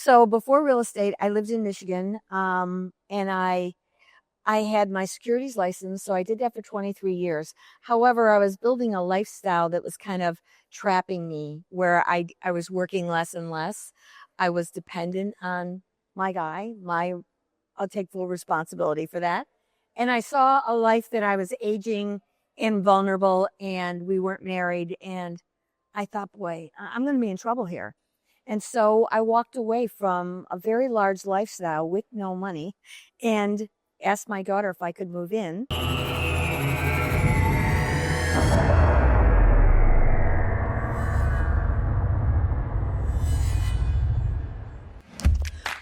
So before real estate, I lived in Michigan, and I had my securities license, so I did that for 23 years. However, I was building a lifestyle that was kind of trapping me, where I was working less and less. I was dependent on my guy. I'll take full responsibility for that. And I saw a life that I was aging and vulnerable, and we weren't married. And I thought, boy, I'm going to be in trouble here. And so I walked away from a very large lifestyle with no money and asked my daughter if I could move in.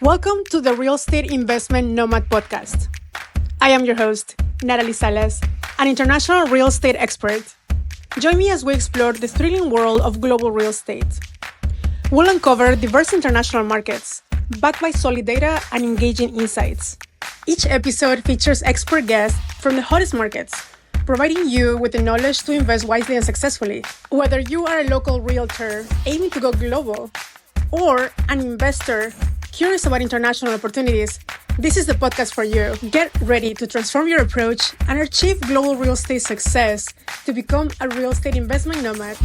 Welcome to the Real Estate Investment Nomad Podcast. I am your host, Natalie Salas, an international real estate expert. Join me as we explore the thrilling world of global real estate. We'll uncover diverse international markets, backed by solid data and engaging insights. Each episode features expert guests from the hottest markets, providing you with the knowledge to invest wisely and successfully. Whether you are a local realtor aiming to go global or an investor curious about international opportunities, this is the podcast for you. Get ready to transform your approach and achieve global real estate success to become a real estate investment nomad.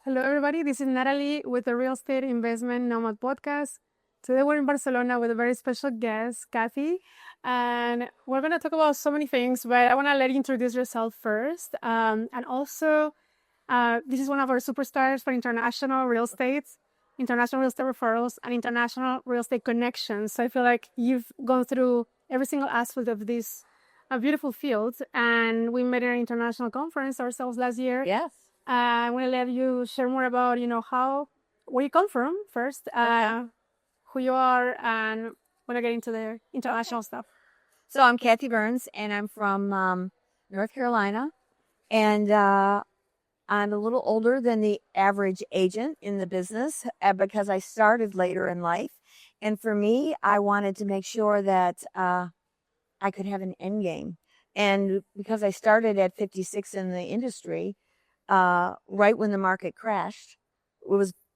Hello, everybody. This is Natalie with the Real Estate Investment Nomad Podcast. Today, we're in Barcelona with a very special guest, Kathy, and we're going to talk about so many things, but I want to let you introduce yourself first. And also, this is one of our superstars for international real estate referrals, and international real estate connections. So I feel like you've gone through every single aspect of this beautiful field, and we met at an international conference ourselves last year. Yes. I'm going to let you share more about, where you come from first, who you are, and want to get into the international stuff. So I'm Kathy Byrnes, and I'm from North Carolina, and I'm a little older than the average agent in the business because I started later in life. And for me, I wanted to make sure that I could have an end game. And because I started at 56 in the industry, right when the market crashed,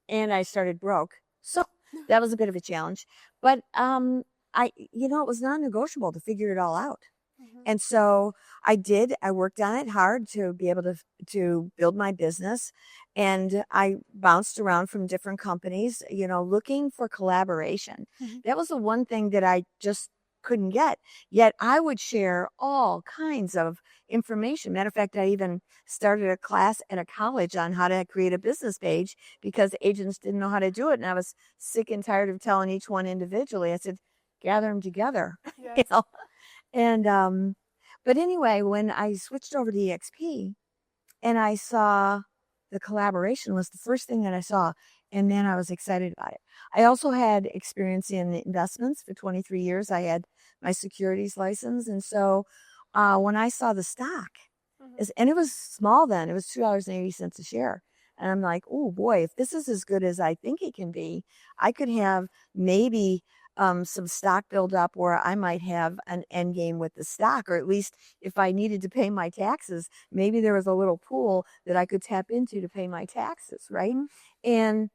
and I started broke. So that was a bit of a challenge. But it was non-negotiable to figure it all out. And so I did. I worked on it hard to be able to build my business. And I bounced around from different companies, looking for collaboration. That was the one thing that I just couldn't get. Yet I would share all kinds of information. Matter of fact, I even started a class at a college on how to create a business page because agents didn't know how to do it. And I was sick and tired of telling each one individually. I said, gather them together. Yes. And, but anyway, when I switched over to EXP and I saw the collaboration was the first thing that I saw. And then I was excited about it. I also had experience in investments for 23 years. I had my securities license. And so, when I saw the stock and it was small then, it was $2.80 a share. And I'm like, oh boy, if this is as good as I think it can be, I could have maybe some stock build up where I might have an end game with the stock, or at least if I needed to pay my taxes, maybe there was a little pool that I could tap into to pay my taxes, right? And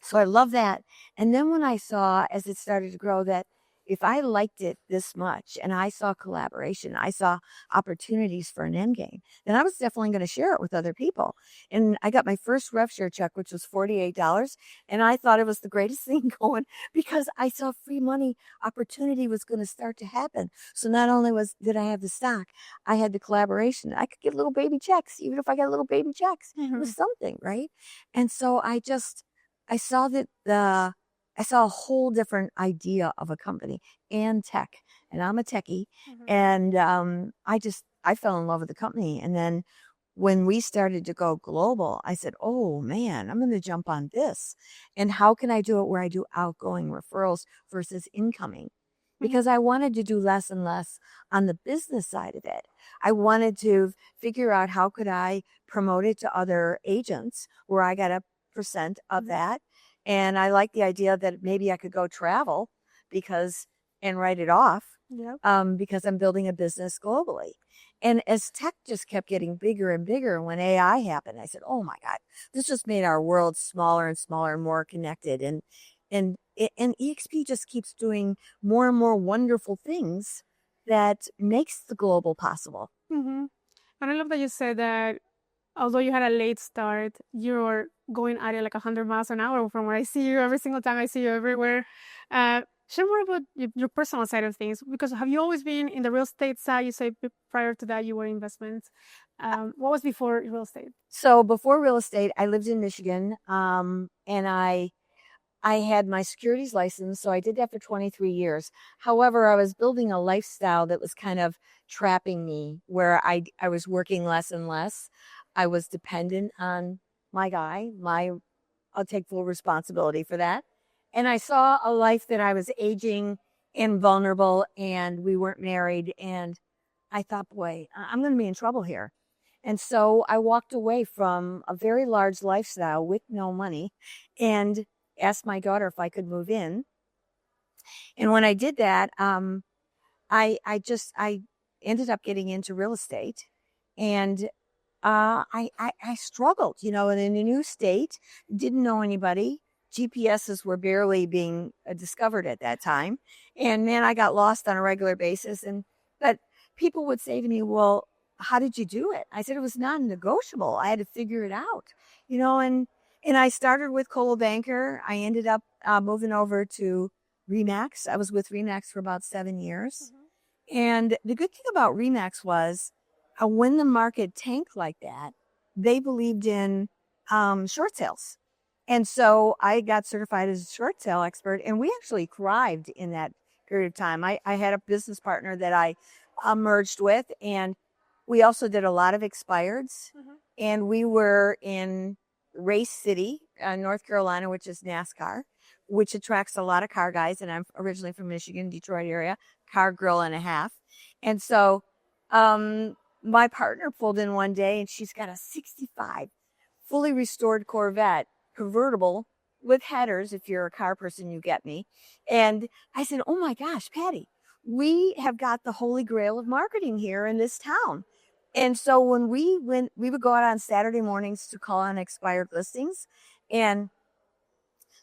so I love that. And then when I saw, as it started to grow, that if I liked it this much and I saw collaboration, I saw opportunities for an end game, then I was definitely going to share it with other people. And I got my first rev-share check, which was $48. And I thought it was the greatest thing going because I saw free money opportunity was going to start to happen. So not only did I have the stock, I had the collaboration. I could get little baby checks, even if I got little baby checks. It was something, right? And so I saw that I saw a whole different idea of a company and tech, and I'm a techie. And I fell in love with the company. And then when we started to go global, I said, oh man, I'm going to jump on this. And how can I do it where I do outgoing referrals versus incoming? Because I wanted to do less and less on the business side of it. I wanted to figure out how could I promote it to other agents where I got a percent of that. And I like the idea that maybe I could go travel and write it off because I'm building a business globally. And as tech just kept getting bigger and bigger, when AI happened, I said, "Oh my God, this just made our world smaller and smaller and more connected." And EXP just keeps doing more and more wonderful things that makes the global possible. Mm-hmm. And I love that you said that although you had a late start, you're going at it like 100 miles an hour from where I see you every single time I see you everywhere. Share more about your personal side of things, because have you always been in the real estate side? You say prior to that you were investments. What was before real estate? So before real estate, I lived in Michigan, and I had my securities license, so I did that for 23 years. However, I was building a lifestyle that was kind of trapping me, where I was working less and less. I was dependent on my guy. I'll take full responsibility for that. And I saw a life that I was aging and vulnerable, and we weren't married. And I thought, boy, I'm going to be in trouble here. And so I walked away from a very large lifestyle with no money and asked my daughter if I could move in. And when I did that, I ended up getting into real estate, and I struggled, in a new state, didn't know anybody. GPSs were barely being discovered at that time. And man, I got lost on a regular basis. But people would say to me, "Well, how did you do it?" I said, "It was non-negotiable. I had to figure it out, and I started with Coldwell Banker. I ended up moving over to Remax. I was with Remax for about 7 years. And the good thing about Remax was when the market tanked like that, they believed in short sales. And so I got certified as a short sale expert, and we actually thrived in that period of time. I had a business partner that I merged with, and we also did a lot of expireds. And we were in Race City, North Carolina, which is NASCAR, which attracts a lot of car guys. And I'm originally from Michigan, Detroit area, car girl and a half. And so my partner pulled in one day, and she's got a 65 fully restored Corvette convertible with headers. If you're a car person, you get me. And I said, "Oh my gosh, Patty, we have got the holy grail of marketing here in this town." And so when we would go out on Saturday mornings to call on expired listings, and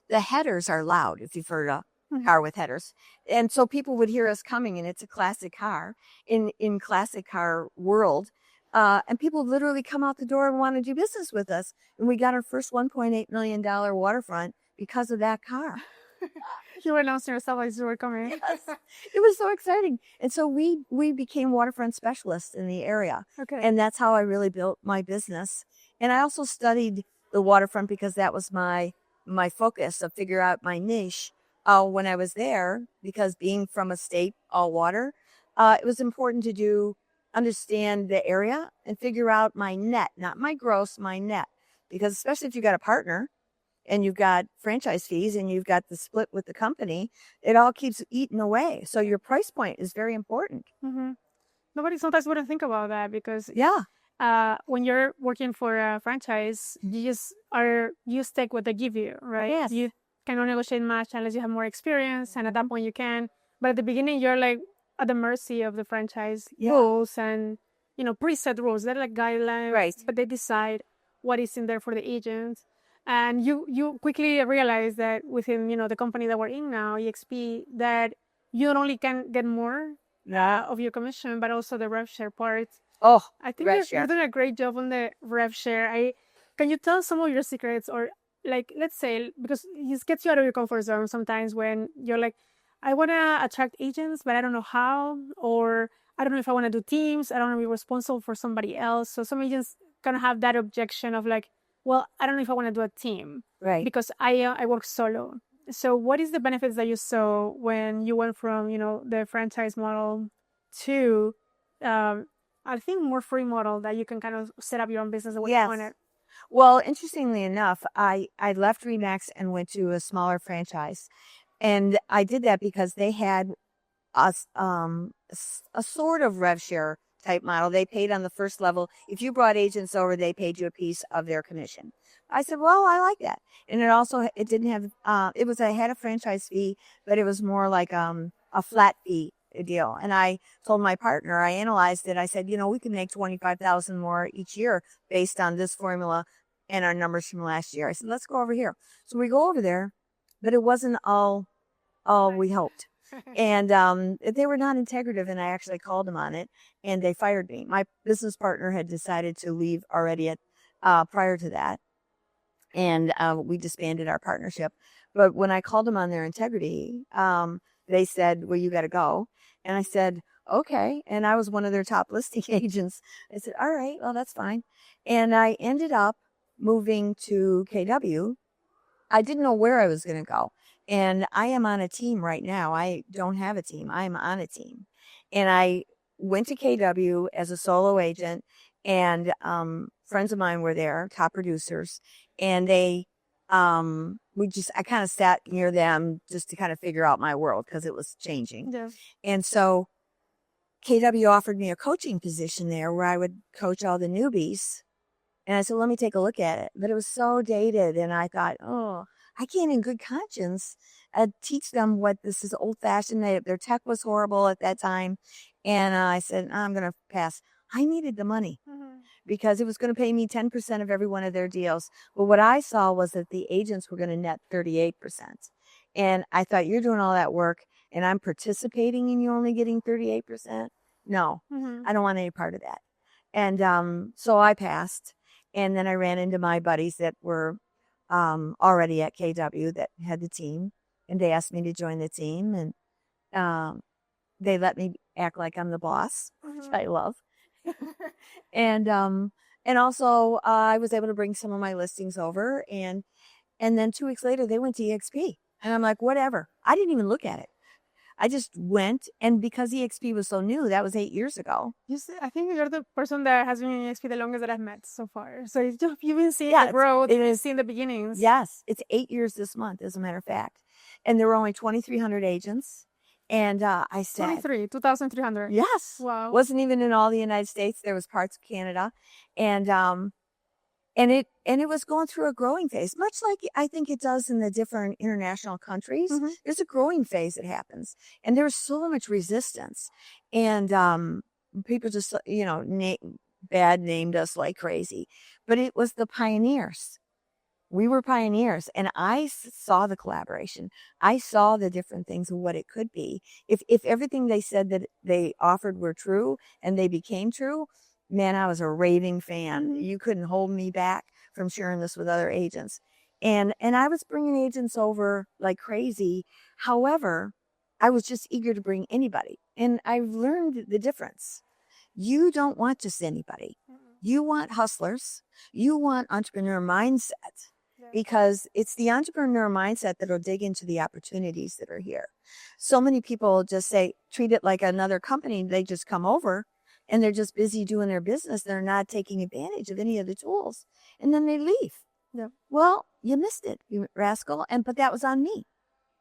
the headers are loud if you've heard a car with headers. And so people would hear us coming, and it's a classic car in classic car world. And people literally come out the door and want to do business with us. And we got our first $1.8 million waterfront because of that car. You were announcing yourself as you were coming. Yes, it was so exciting. And so we became waterfront specialists in the area. Okay. And that's how I really built my business. And I also studied the waterfront because that was my focus, to figure out my niche when I was there, because being from a state all water, it was important to understand the area and figure out my net, not my gross, my net. Because especially if you got a partner and you've got franchise fees and you've got the split with the company, it all keeps eating away. So your price point is very important. Nobody sometimes wouldn't think about that, because when you're working for a franchise, you stick what they give you, right? Yes. You cannot negotiate much unless you have more experience, and at that point you can. But at the beginning, you're like at the mercy of the franchise rules and preset rules. They're like guidelines, Right. but they decide what is in there for the agent. And you quickly realize that within the company that we're in now, EXP, that you not only can get more of your commission, but also the rev-share part. Oh, I think you're doing a great job on the rev-share. Can you tell some of your secrets, or like, let's say, because it gets you out of your comfort zone sometimes when you're like, I want to attract agents, but I don't know how, or I don't know if I want to do teams. I don't want to be responsible for somebody else. So some agents kind of have that objection of like, well, I don't know if I want to do a team, right? Because I work solo. So what is the benefits that you saw when you went from the franchise model to I think more free model, that you can kind of set up your own business the way you want it? Well, interestingly enough, I left Remax and went to a smaller franchise. And I did that because they had a sort of rev share type model. They paid on the first level. If you brought agents over, they paid you a piece of their commission. I said, well, I like that. And it didn't have, it had a franchise fee, but it was more like a flat fee deal. And I told my partner, I analyzed it. I said, we can make 25,000 more each year based on this formula and our numbers from last year. I said, let's go over here. So we go over there, but it wasn't all we hoped. And they were not integrative, and I actually called them on it, and they fired me. My business partner had decided to leave already prior to that, and we disbanded our partnership. But when I called them on their integrity, they said, well, you got to go. And I said, okay. And I was one of their top listing agents. I said, all right, well, that's fine. And I ended up moving to KW. I didn't know where I was going to go. And I am on a team right now. I don't have a team. I'm on a team. And I went to KW as a solo agent, and friends of mine were there, top producers, and I kind of sat near them just to kind of figure out my world because it was changing. Yeah. And so KW offered me a coaching position there where I would coach all the newbies. And I said, let me take a look at it. But it was so dated. And I thought, I can't in good conscience teach them what this is old fashioned. Their tech was horrible at that time. And I said, I'm going to pass. I needed the money because it was going to pay me 10% of every one of their deals. But what I saw was that the agents were going to net 38%. And I thought, you're doing all that work and I'm participating and you're only getting 38%. No, I don't want any part of that. And so I passed. And then I ran into my buddies that were already at KW that had the team. And they asked me to join the team. And they let me act like I'm the boss, which I love. And also I was able to bring some of my listings over. And then 2 weeks later, they went to EXP. And I'm like, whatever. I didn't even look at it. I just went, and because EXP was so new, that was 8 years ago. I think you're the person that has been in EXP the longest that I've met so far. So you've been seeing the growth, seeing the beginnings. Yes, it's 8 years this month, as a matter of fact. And there were only 2,300 agents. And I said... 2,300. Yes. Wow. Wasn't even in all the United States. There was parts of Canada. And it was going through a growing phase, much like I think it does in the different international countries. There's a growing phase that happens, and there's so much resistance, and people just bad named us like crazy, but it was the pioneers. We were pioneers, and I saw the collaboration. I saw the different things of what it could be. If everything they said that they offered were true and they became true, man, I was a raving fan. You couldn't hold me back from sharing this with other agents. And I was bringing agents over like crazy. However, I was just eager to bring anybody. And I've learned the difference. You don't want just anybody. You want hustlers. You want entrepreneur mindset, because it's the entrepreneur mindset that will dig into the opportunities that are here. So many people just treat it like another company. They just come over and they're just busy doing their business. They're not taking advantage of any of the tools. And then they leave. Yeah. Well, you missed it, you rascal. But that was on me.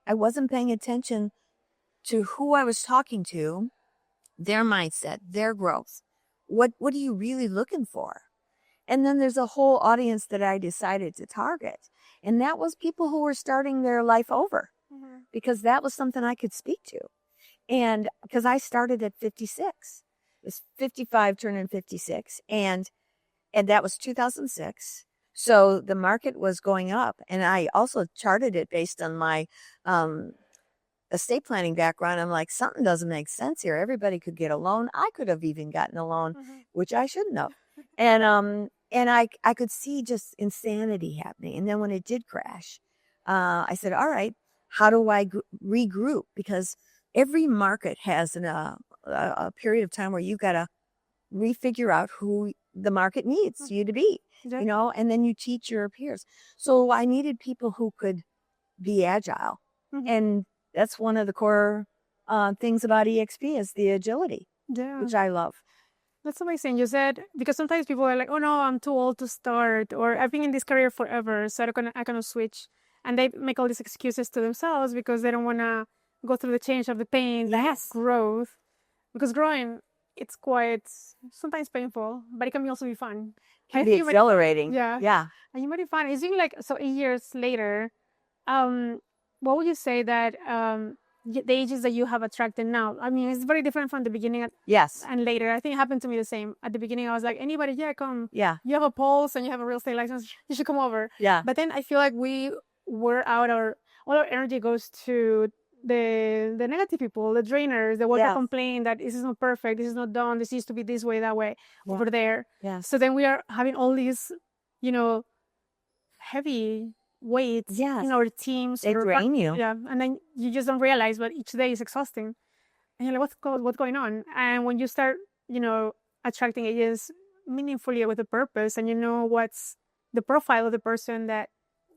I wasn't paying attention to who I was talking to, their mindset, their growth. What are you really looking for? And then there's a whole audience that I decided to target. And that was people who were starting their life over, because that was something I could speak to. And because I started at 56. It was 55 turning 56. And that was 2006. So the market was going up. And I also charted it based on my estate planning background. I'm like, something doesn't make sense here. Everybody could get a loan. I could have even gotten a loan, which I shouldn't have. And I could see just insanity happening. And then when it did crash, I said, all right, how do I regroup? Because every market has a period of time where you got to refigure out who the market needs you to be, and then you teach your peers. So I needed people who could be agile. And that's one of the core things about EXP is the agility, which I love. That's amazing. You said, because sometimes people are like, oh no, I'm too old to start, or I've been in this career forever, so I cannot switch. And they make all these excuses to themselves because they don't want to go through the change of the pain, growth. Because growing, it's quite sometimes painful, but it can also be fun. It can be exhilarating. Yeah. And you might be fun. It's been like, so 8 years later, what would you say that the agents that you have attracted now. I mean, it's very different from the beginning Yes. and later. I think it happened to me the same. At the beginning, I was like, anybody, yeah, come. Yeah. You have a pulse and you have a real estate license. You should come over. Yeah. But then I feel like all our energy goes to the negative people, the drainers, the ones that complain that this is not perfect, this is not done, this used to be this way, that way, over there. Yes. So then we are having all these, heavy weights in our teams. They drain you. Yeah, and then you just don't realize, but each day is exhausting. And you're like, what's going on? And when you start, attracting agents meaningfully with a purpose, and you know what's the profile of the person that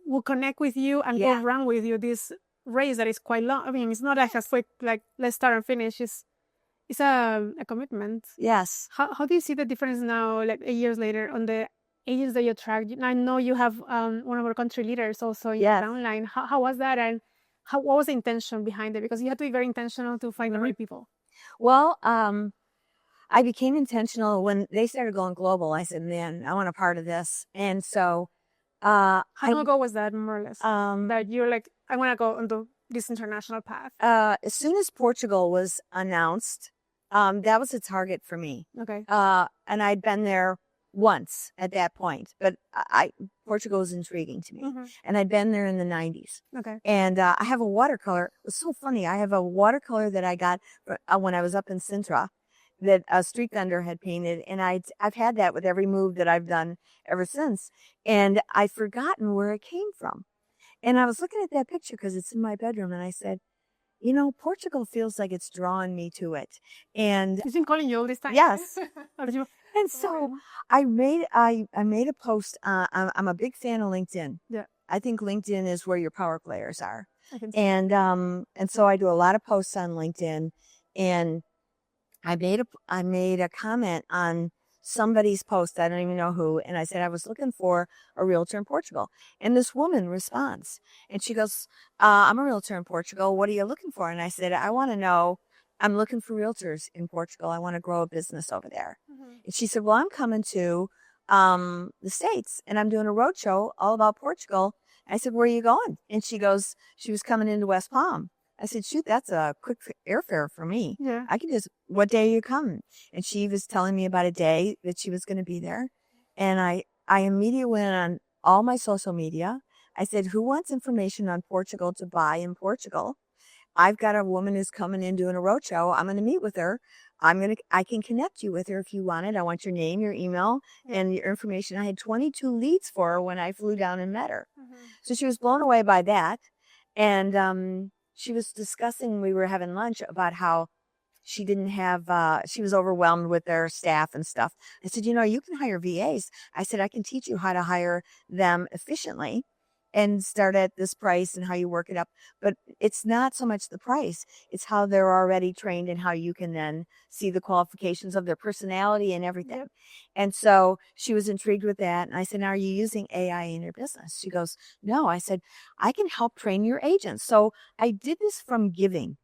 will connect with you and go run with you this race that is quite long. I mean, it's not like a quick, like, let's start and finish. It's a commitment. Yes. How do you see the difference now, like 8 years later, on the agents that you attract? I know you have one of our country leaders also in the downline. How was that, and what was the intention behind it? Because you had to be very intentional to find the right people. Well, I became intentional when they started going global. I said, man, I want a part of this. And so how long ago was that, more or less? That you're like, I want to go on this international path. As soon as Portugal was announced, that was a target for me. Okay. And I'd been there once at that point, but Portugal was intriguing to me. Mm-hmm. And I'd been there in the 90s. Okay. And I have a watercolor. It was so funny. I have a watercolor that I got when I was up in Sintra that a street vendor had painted. And I've had that with every move that I've done ever since. And I'd forgotten where it came from. And I was looking at that picture because it's in my bedroom. And I said, Portugal feels like it's drawing me to it. And he's been calling you all this time. Yes. And so I made a post. I'm a big fan of LinkedIn. Yeah. I think LinkedIn is where your power players are. And so I do a lot of posts on LinkedIn, and I made a comment on somebody's post. I don't even know who. And I said, I was looking for a realtor in Portugal. And this woman responds and she goes, I'm a realtor in Portugal. What are you looking for? And I said, I want to know, I'm looking for realtors in Portugal. I want to grow a business over there. Mm-hmm. And she said, well, I'm coming to the States and I'm doing a roadshow all about Portugal. I said, where are you going? And she goes, she was coming into West Palm. I said, shoot, that's a quick airfare for me. Yeah. I can what day are you coming? And she was telling me about a day that she was going to be there. And I immediately went on all my social media. I said, who wants information on Portugal to buy in Portugal? I've got a woman who's coming in doing a roadshow. I'm going to meet with her. I can connect you with her if you want it. I want your name, your email, and your information. I had 22 leads for her when I flew down and met her. Mm-hmm. So she was blown away by that. And, she was discussing, we were having lunch about how she didn't have, she was overwhelmed with their staff and stuff. I said, you can hire VAs. I said, I can teach you how to hire them efficiently and start at this price and how you work it up. But it's not so much the price. It's how they're already trained and how you can then see the qualifications of their personality and everything. Yep. And so she was intrigued with that. And I said, now, are you using AI in your business? She goes, no. I said, I can help train your agents. So I did this from giving.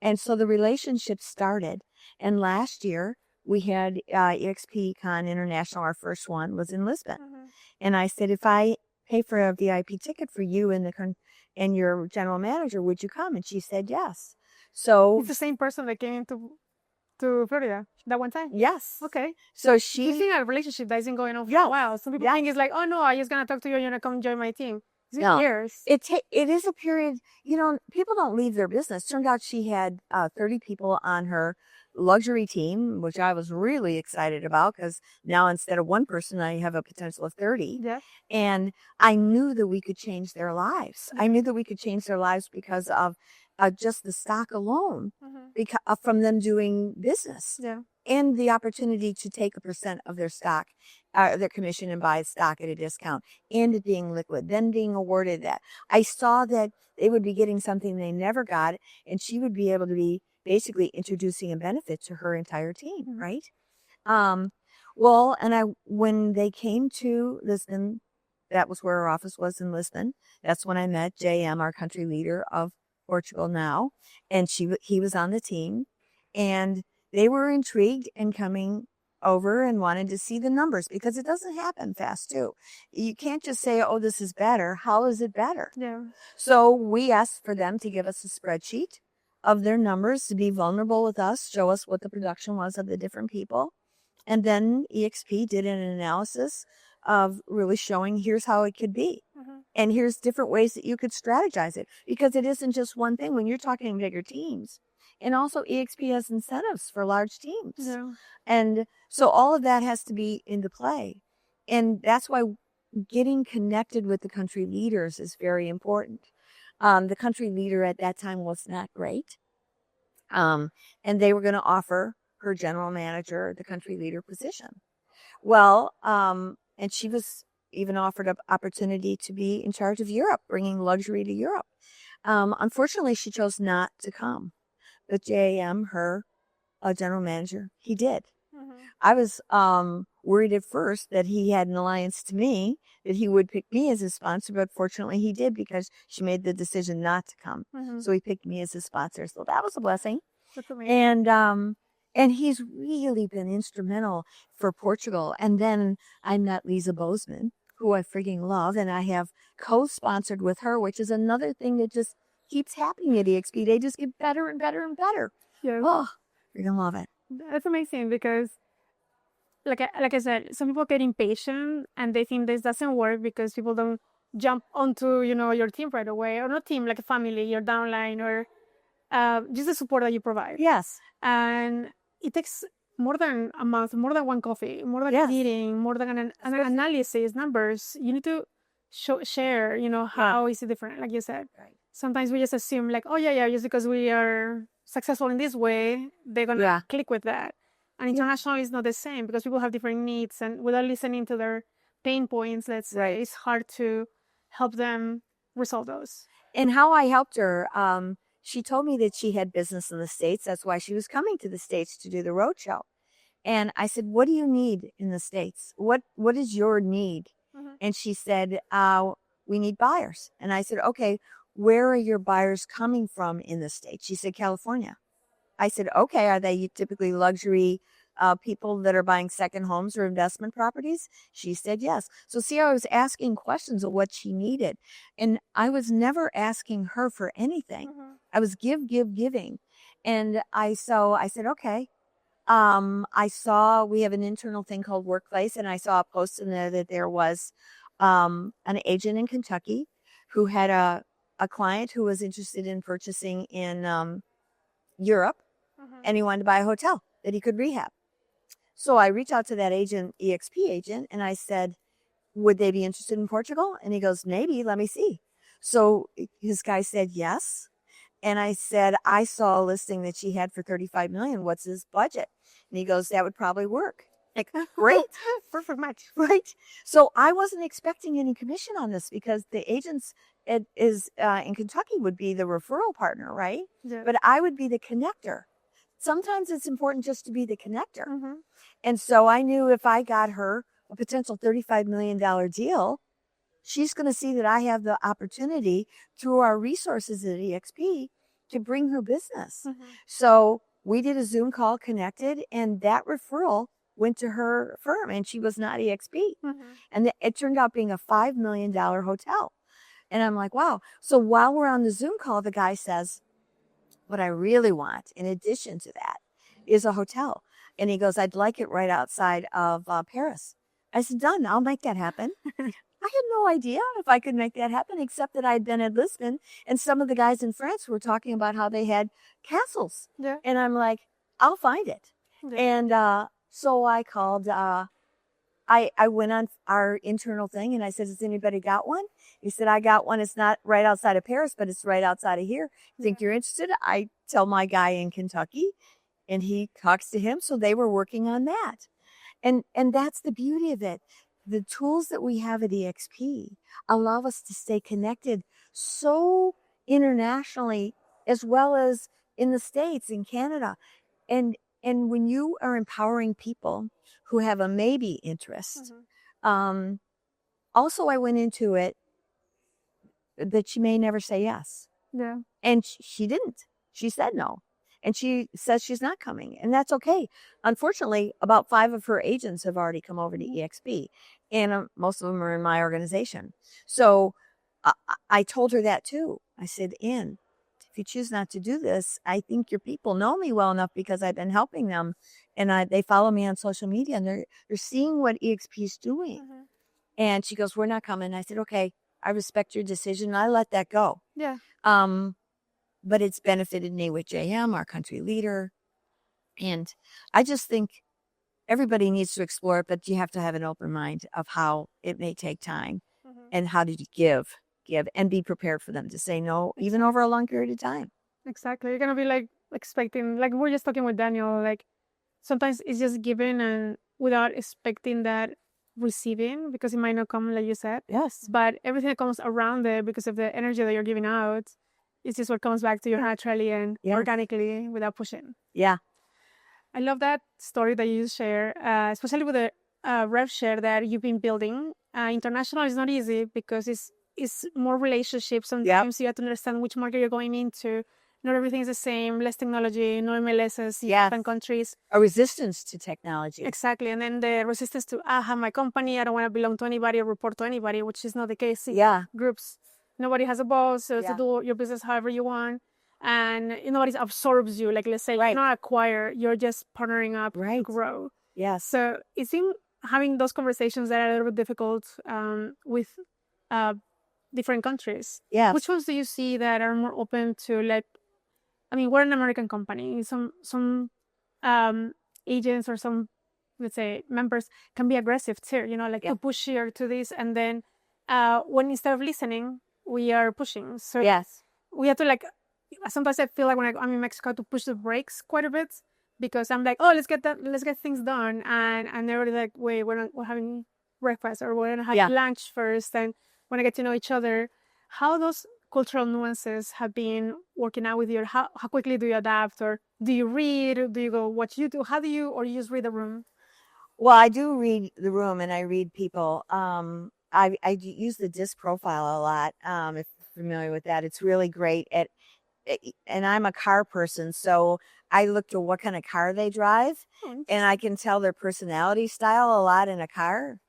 And so the relationship started. And last year we had EXP Con International. Our first one was in Lisbon. Mm-hmm. And I said, if I pay for a VIP ticket for you and your general manager, would you come? And she said yes. So it's the same person that came to Florida that one time. Yes. Okay. So you've seen a relationship that isn't going on for a while. Some people think it's like, oh no, I'm just gonna talk to you and you're gonna come join my team. No, years. It is a period. People don't leave their business. Turned out she had 30 people on her luxury team, which I was really excited about because now instead of one person, I have a potential of 30. Yeah. And I knew that we could change their lives. Mm-hmm. I knew that we could change their lives because of just the stock alone, mm-hmm. From them doing business. Yeah. And the opportunity to take a % of their stock, their commission, and buy stock at a discount, and it being liquid, then being awarded that. I saw that they would be getting something they never got, and she would be able to be basically introducing a benefit to her entire team, mm-hmm. right? Well, and when they came to Lisbon, that was where our office was in Lisbon. That's when I met JM, our country leader of Portugal now, and he was on the team, and they were intrigued and coming over and wanted to see the numbers because it doesn't happen fast too. You can't just say, oh, this is better. How is it better? Yeah. So we asked for them to give us a spreadsheet of their numbers to be vulnerable with us, show us what the production was of the different people. And then EXP did an analysis of really showing here's how it could be. And here's different ways that you could strategize it, because it isn't just one thing when you're talking bigger teams. And also EXP has incentives for large teams. Yeah. And so all of that has to be into play. And that's why getting connected with the country leaders is very important. The country leader at that time was not great. And they were going to offer her general manager the country leader position. Well, and she was even offered an opportunity to be in charge of Europe, bringing luxury to Europe. Unfortunately, she chose not to come. But JAM, her general manager, he did. I was worried at first that he had an alliance to me, that he would pick me as his sponsor, but fortunately he did, because she made the decision not to come. So he picked me as his sponsor. So that was a blessing. That's amazing. And he's really been instrumental for Portugal. And then I met Lisa Bozeman, who I freaking love, and I have co-sponsored with her, which is another thing that just keeps happening at EXP. They just get better and better and better. Yeah. Oh, you're gonna love it. That's amazing, because like I said, some people get impatient and they think this doesn't work because people don't jump onto, your team right away, or not team, like a family, your downline, or just the support that you provide. Yes. And it takes more than a month, more than one coffee, more than a meeting, more than an analysis, numbers. You need to share, how is it different, like you said. Right. Sometimes we just assume like, oh yeah, just because we are successful in this way, they're going to click with that. And international is not the same, because people have different needs, and without listening to their pain points, let's say, it's hard to help them resolve those. And how I helped her, she told me that she had business in the States. That's why she was coming to the States to do the roadshow. And I said, what do you need in the States? What is your need? And she said, we need buyers. And I said, okay, where are your buyers coming from in the States? She said, California. I said, okay, are they typically luxury people that are buying second homes or investment properties? She said, yes. So see, I was asking questions of what she needed. And I was never asking her for anything. I was giving. And I said, okay. I saw we have an internal thing called Workplace, and I saw a post in there that there was an agent in Kentucky who had a client who was interested in purchasing in Europe, and he wanted to buy a hotel that he could rehab. So I reached out to that agent, EXP agent, and I said, would they be interested in Portugal? And he goes, maybe, let me see. So his guy said yes. And I said, I saw a listing that she had for 35 million. What's his budget? And he goes, that would probably work. Like, great. Perfect match. Right. So I wasn't expecting any commission on this, because the agents in Kentucky would be the referral partner, right? Yeah. But I would be the connector. Sometimes it's important just to be the connector. And so I knew if I got her a potential $35 million deal, she's going to see that I have the opportunity through our resources at EXP to bring her business. So we did a Zoom call, connected, and that referral went to her firm, and she was not EXP. And it turned out being a $5 million hotel. And I'm like, wow. So while we're on the Zoom call, the guy says, what I really want, in addition to that, is a hotel. And he goes, I'd like it right outside of Paris. I said, done. I'll make that happen. I had no idea if I could make that happen, except that I'd been at Lisbon, and some of the guys in France were talking about how they had castles. Yeah. And I'm like, I'll find it. Yeah. And so I called, I went on our internal thing, and I said, has anybody got one? He said, I got one. It's not right outside of Paris, but it's right outside of here. Think you're interested? I tell my guy in Kentucky, and he talks to him. So they were working on that. And that's the beauty of it. The tools that we have at EXP allow us to stay connected so internationally, as well as in the States, in Canada. And when you are empowering people who have a maybe interest, also I went into it that she may never say yes. Yeah. And she didn't. She said no. And she says she's not coming. And that's okay. Unfortunately, about 5 of her agents have already come over to EXP. And most of them are in my organization. So I told her that too. I said, if you choose not to do this, I think your people know me well enough because I've been helping them, and they follow me on social media, and they're seeing what EXP is doing. Mm-hmm. And she goes, "We're not coming." I said, "Okay, I respect your decision. I let that go." Yeah. But it's benefited me with JM, our country leader, and I just think everybody needs to explore it, but you have to have an open mind of how it may take time and how to give, and be prepared for them to say no, even over a long period of time. Exactly. You're gonna be like expecting, like we we're just talking with Daniel, like sometimes it's just giving and without expecting that receiving because it might not come like you said. Yes. But everything that comes around it because of the energy that you're giving out is just what comes back to you naturally and organically without pushing. Yeah. I love that story that you share, especially with the rev-share that you've been building. International is not easy because it's more relationships. Sometimes you have to understand which market you're going into. Not everything is the same. Less technology, no MLSs in different countries. A resistance to technology. Exactly. And then the resistance to, I have my company, I don't want to belong to anybody or report to anybody, which is not the case in groups. Nobody has a boss, so to do your business however you want. And nobody absorbs you. Like, let's say, you're not acquire, you're just partnering up to grow. Yes. So it seems having those conversations that are a little bit difficult with different countries. Yes. Which ones do you see that are more open to let, I mean, we're an American company. Some agents or some, let's say, members can be aggressive too, to push here to this. And then when instead of listening, we are pushing. So we have to sometimes I feel like when I'm in Mexico to push the brakes quite a bit because I'm like, oh, let's get things done. And they're already like, wait, we're having breakfast or we're going to have lunch first. And when I get to know each other, how those cultural nuances have been working out with you? How quickly do you adapt, or do you read? Do you go what you do? How do you, or you just read the room? Well, I do read the room and I read people. I use the DISC profile a lot. If you're familiar with that, it's really great and I'm a car person, so I look to what kind of car they drive, and I can tell their personality style a lot in a car.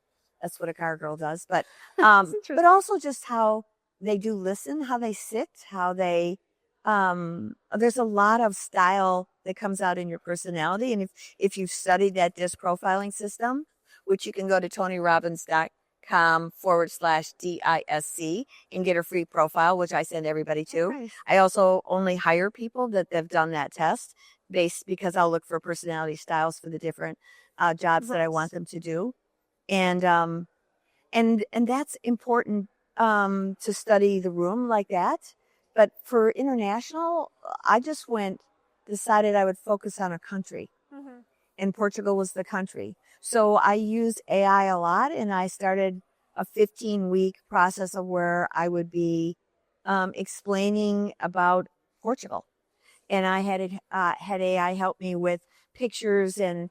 That's what a car girl does, but also just how they do listen, how they sit, how they there's a lot of style that comes out in your personality. And if you've studied that DISC profiling system, which you can go to tonyrobbins.com/DISC and get a free profile, which I send everybody to. Nice. I also only hire people that have done that test because I'll look for personality styles for the different jobs that I want them to do. And that's important to study the room like that. But for international, I just decided I would focus on a country. And Portugal was the country. So I used AI a lot, and I started a 15-week process of where I would be explaining about Portugal. And I had AI help me with pictures and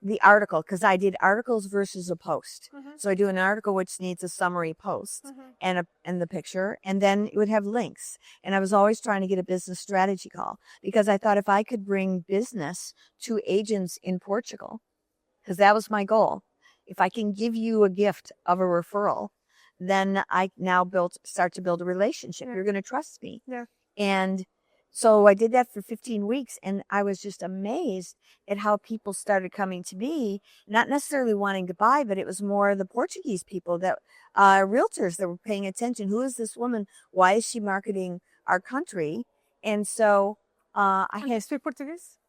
the article, because I did articles versus a post. So I do an article which needs a summary post and the picture, and then it would have links. And I was always trying to get a business strategy call because I thought if I could bring business to agents in Portugal, because that was my goal. If I can give you a gift of a referral, then I now start to build a relationship. You're going to trust me. And so I did that for 15 weeks, and I was just amazed at how people started coming to me, not necessarily wanting to buy, but it was more the Portuguese people that realtors that were paying attention. Who is this woman? Why is she marketing our country? And so I speak Portuguese.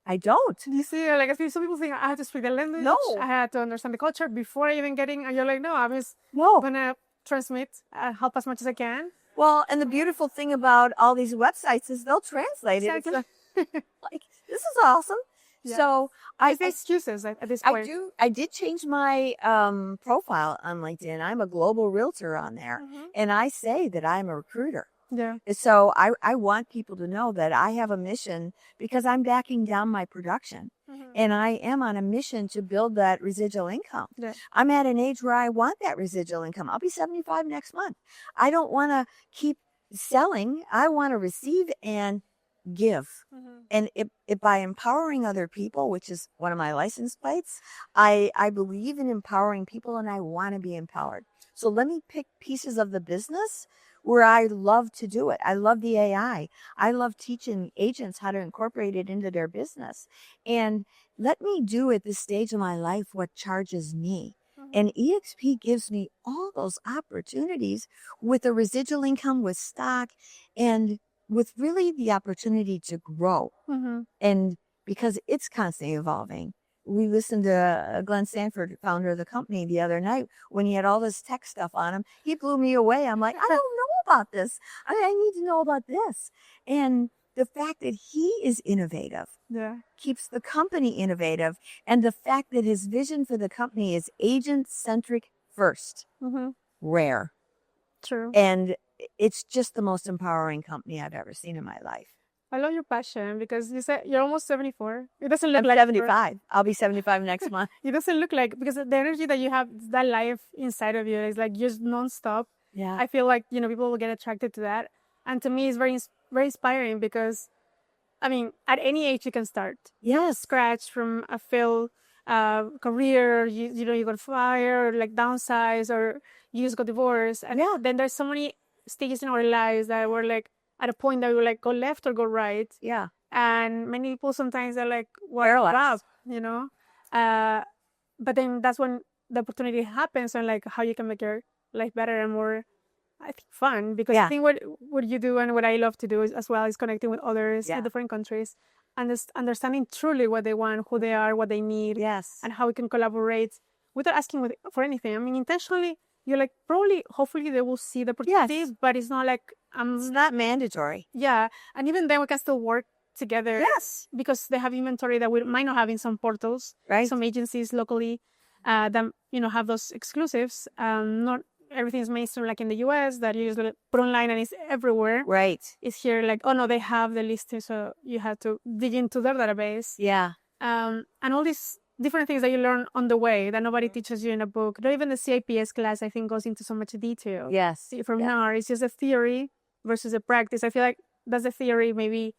I don't. You see, like I see some people think I have to speak the language. No, I had to understand the culture before even getting. And you're like, no, I'm just gonna transmit, help as much as I can. Well, and the beautiful thing about all these websites is they'll translate it. It's like, this is awesome. So I say excuses at this point. I did change my profile on LinkedIn. I'm a global realtor on there, and I say that I'm a recruiter. So I want people to know that I have a mission because I'm backing down my production. And I am on a mission to build that residual income. I'm at an age where I want that residual income. I'll be 75 next month. I don't want to keep selling. I want to receive and give. And by empowering other people, which is one of my license plates, I believe in empowering people and I want to be empowered. So let me pick pieces of the business where I love to do it. I love the AI. I love teaching agents how to incorporate it into their business. And let me do at this stage of my life what charges me. And EXP gives me all those opportunities with a residual income, with stock, and with really the opportunity to grow. And because it's constantly evolving. We listened to Glenn Sanford, founder of the company, the other night when he had all this tech stuff on him. He blew me away. I'm like, I don't know about this. I need to know about this. And the fact that he is innovative keeps the company innovative. And the fact that his vision for the company is agent-centric first, rare. True. And it's just the most empowering company I've ever seen in my life. I love your passion because you said you're almost 74. It doesn't look I'm like 75. I'll be 75 next month. It doesn't look like, because the energy that you have, that life inside of you is like just nonstop. Yeah. I feel like, people will get attracted to that. And to me, it's very, very inspiring because, I mean, at any age you can start. Yes. Scratch from a failed career, you got fired, or like downsize, or you just got divorced. And then there's so many stages in our lives that we're like, at a point that we were like, go left or go right. Yeah. And many people sometimes are like, well, up, but then that's when the opportunity happens, and like how you can make your life better and more, I think, fun. Because I think what you do and what I love to do is, as well, is connecting with others in different countries, and understanding truly what they want, who they are, what they need, and how we can collaborate without asking for anything. I mean, intentionally, you're like, probably, hopefully they will see the opportunities, but it's not like, it's not mandatory. Yeah. And even then we can still work together. Yes. Because they have inventory that we might not have in some portals. Right. Some agencies locally that, have those exclusives. Not everything is mainstream like in the US that you just put online and it's everywhere. Right. It's here like, oh no, they have the listing, so you have to dig into their database. Yeah. And all these different things that you learn on the way that nobody teaches you in a book. Not even the CIPS class, I think, goes into so much detail. Yes. From now, it's just a theory versus a practice. I feel like that's the theory, maybe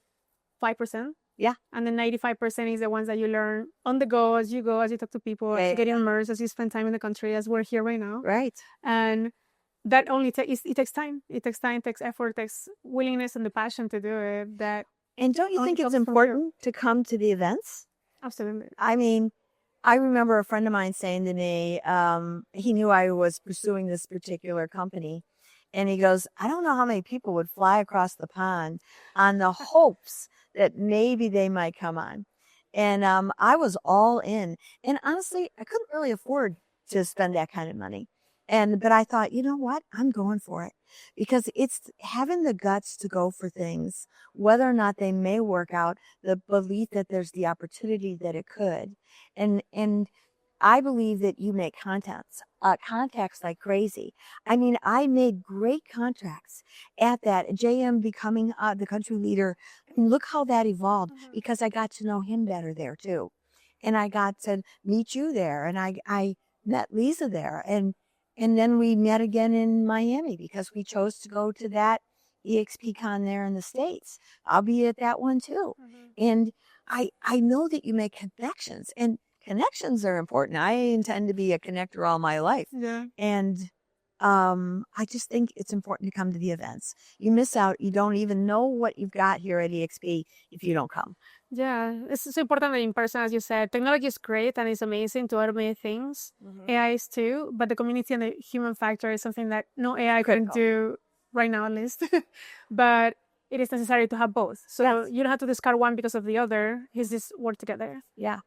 5%. Yeah. And then 95% is the ones that you learn on the go, as you talk to people, as you get immersed, as you spend time in the country, as we're here right now. Right. And that only it takes time. It takes time, it takes effort, it takes willingness and the passion to do it. And don't you think it's important to come to the events? Absolutely. I mean, I remember a friend of mine saying to me, he knew I was pursuing this particular company. And he goes, I don't know how many people would fly across the pond on the hopes that maybe they might come on. And I was all in. And honestly, I couldn't really afford to spend that kind of money. But I thought, you know what? I'm going for it, because it's having the guts to go for things, whether or not they may work out, the belief that there's the opportunity that it could. And I believe that you make contacts like crazy. I mean, I made great contracts at that. JM becoming the country leader. I mean, look how that evolved, because I got to know him better there too. And I got to meet you there, and I met Lisa there. And then we met again in Miami because we chose to go to that EXP con there in the States. I'll be at that one too. And I know that you make connections, and connections are important. I intend to be a connector all my life. Yeah. And I just think it's important to come to the events. You miss out. You don't even know what you've got here at EXP if you don't come. Yeah, it's so important that in person, as you said, technology is great and it's amazing to automate things. AI is too, but the community and the human factor is something that no AI can do right now, at least. But it is necessary to have both. So you don't have to discard one because of the other. It's just work together. Yeah.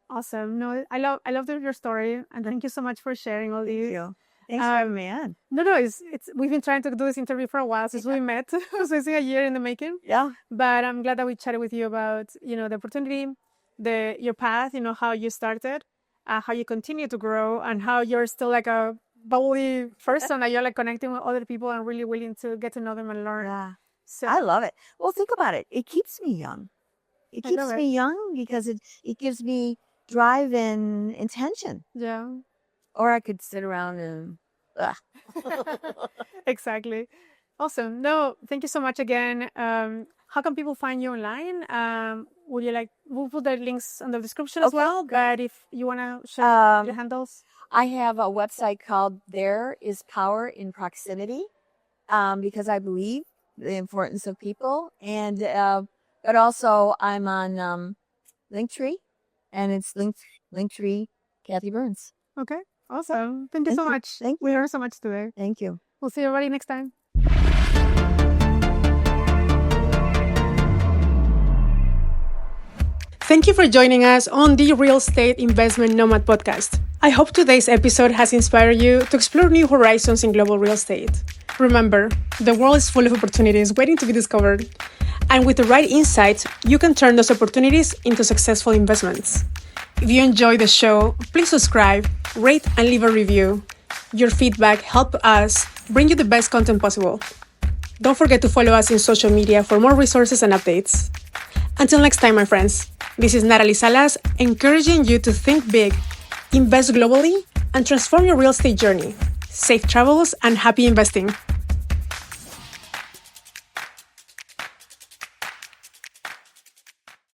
Awesome. No, I love your story, and thank you so much for sharing all these. Thank you. Thanks for having me on. No, it's we've been trying to do this interview for a while since we met. So it's a year in the making. Yeah. But I'm glad that we chatted with you about, the opportunity, your path, how you started, how you continue to grow, and how you're still like a bubbly person that you're like connecting with other people and really willing to get to know them and learn. Yeah. So I love it. Well, think about it. It keeps me young. It keeps me young because it gives me drive and intention. Yeah. Or I could sit around and Exactly. Awesome. No, thank you so much again. How can people find you online? We'll put the links in the description as well. But if you want to share your handles. I have a website called There Is Power in Proximity. because I believe the importance of people. And but also I'm on Linktree, and it's Linktree Kathy Byrnes. Okay. Awesome. Thank you so much. Thank you. We learned so much today. Thank you. We'll see everybody next time. Thank you for joining us on the Real Estate Investment Nomad podcast. I hope today's episode has inspired you to explore new horizons in global real estate. Remember, the world is full of opportunities waiting to be discovered. And with the right insights, you can turn those opportunities into successful investments. If you enjoy the show, please subscribe, rate, and leave a review. Your feedback helps us bring you the best content possible. Don't forget to follow us in social media for more resources and updates. Until next time, my friends, this is Natalie Salas, encouraging you to think big, invest globally, and transform your real estate journey. Safe travels and happy investing.